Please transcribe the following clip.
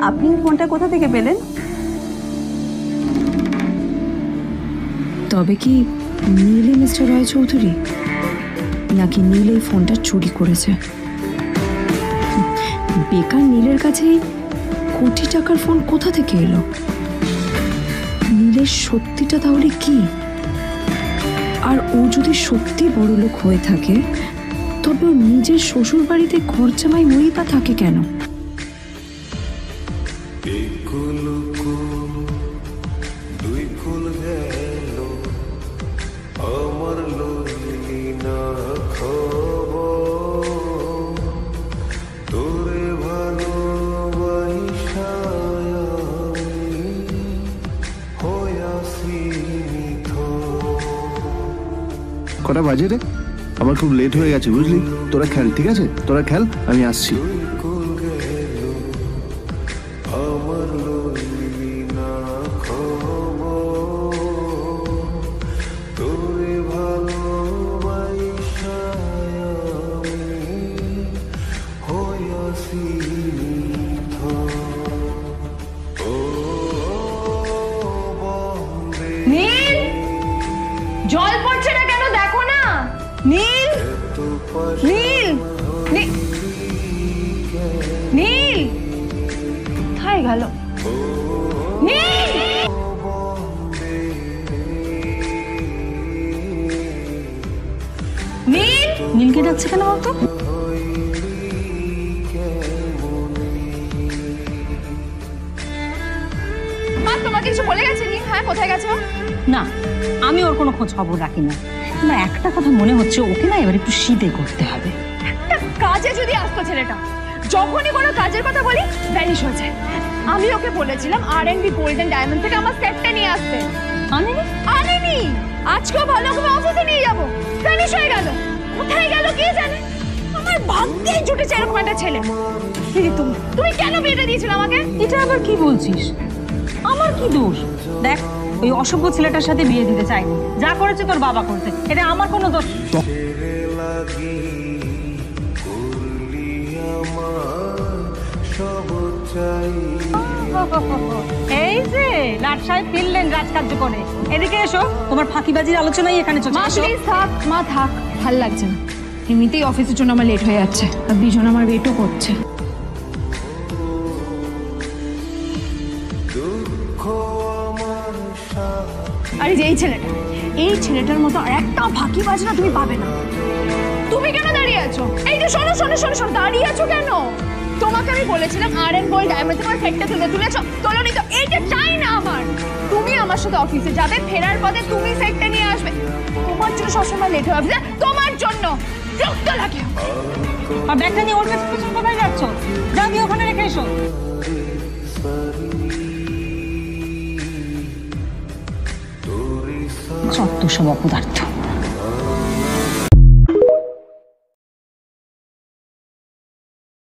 আপনি ফোনটা কোথা থেকে পেলেন? তবে কি নীলই মিস্টার রায়চৌধুরী, নাকি নীল এই ফোনটা চুরি করেছে? বেকার নীলের কাছে কোটি টাকার ফোন কোথা থেকে এলো? নীলের সত্যিটা তাহলে কি? আর ও যদি সত্যি বড় লোক হয়ে থাকে, তবে ও নিজের শ্বশুর বাড়িতে খরচামাই মরিবা থাকে কেন? কটা বাজে রে? আমার খুব লেট হয়ে গেছে বুঝলি। তোরা খেল, ঠিক আছে? তোরা খেল, আমি আসছি। নীল, জল পড়ছে না কেন দেখো না। নীল, নীল, নীল কোথায় গেল? নীল, নীল, নীলকে ডাকছে কেন বলতো? তোমাকে কিছু বলে গেছে নীল? হ্যাঁ, কোথায় গেছে? না, আমি ওর কোনো খোঁজ খবর রাখি না। না, একটা কথা মনে হচ্ছে, ওকে না এবার একটু শীতে করতে হবে। একটা কাজে যদি আসতো ছেলেটা, যখনই কোনো কাজের কথা বলি ভ্যানিশ হয়ে যায়। আমি ওকে বলেছিলাম R&B গোল্ড এন্ড ডায়মন্ড থেকে আমার সেটটা নিয়ে আসতে, আনেনি। আজকেও ভালো করে অফিসে নিয়ে যাবো, ভ্যানিশ হয়ে গেল। কোথায় গেল কে জানে। আমার ভাগ্যেই জুটেছে এরকম একটা ছেলে। তুমি কেন বিয়েটা দিয়েছিলে আমাকে? এটা আবার কি বলছিস? আমার কি দোষ? দেখ, ওই অসভ্য ছেলেটার সাথে বিয়ে দিতে চাই। যা করেছে তোর বাবা করতে, এটা আমার কোনো দোষ। এই যে লাট সাহেব ফিরলেন রাজকার্য করে। এদিকে এসো, তোমার ফাঁকিবাজির আলোচনাই এখানে চলছে। মা প্লিজ থাক, মা থাক, ভাল লাগছে না। এমনিতেই অফিসের জন্য আমার লেট হয়ে যাচ্ছে, আর দুজন আমার ওয়েটও করছে। আরে যে এই ছেলেটার মতো আর একটা ফাঁকিবাজ না তুমি পাবে না। তুমি কেন দাঁড়িয়ে আছো? এই যে শোনো শোনো শোনো শোনো, দাঁড়িয়ে আছো কেন? তোমাকে আমি বলেছিলাম R&B গোল্ড ডায়মন্ড তোমার সেটটা তুলেছো, তোলোনি তো। এইটা চাই না আমার। তুমি আমার সাথে অফিসে যাবে, ফেরার পথে তুমি সেটটা নিয়ে আসবে। তোমার জন্য সবসময় লেট হয়ে যাবে, তোমার জন্য বিরক্ত লাগে। আর ব্যাগটা নিয়ে ওর কাছে পিছন কোথায় যাচ্ছ? যা দিয়ে ওখানে রেখে এসো। চত্ব সব অপদার্থ।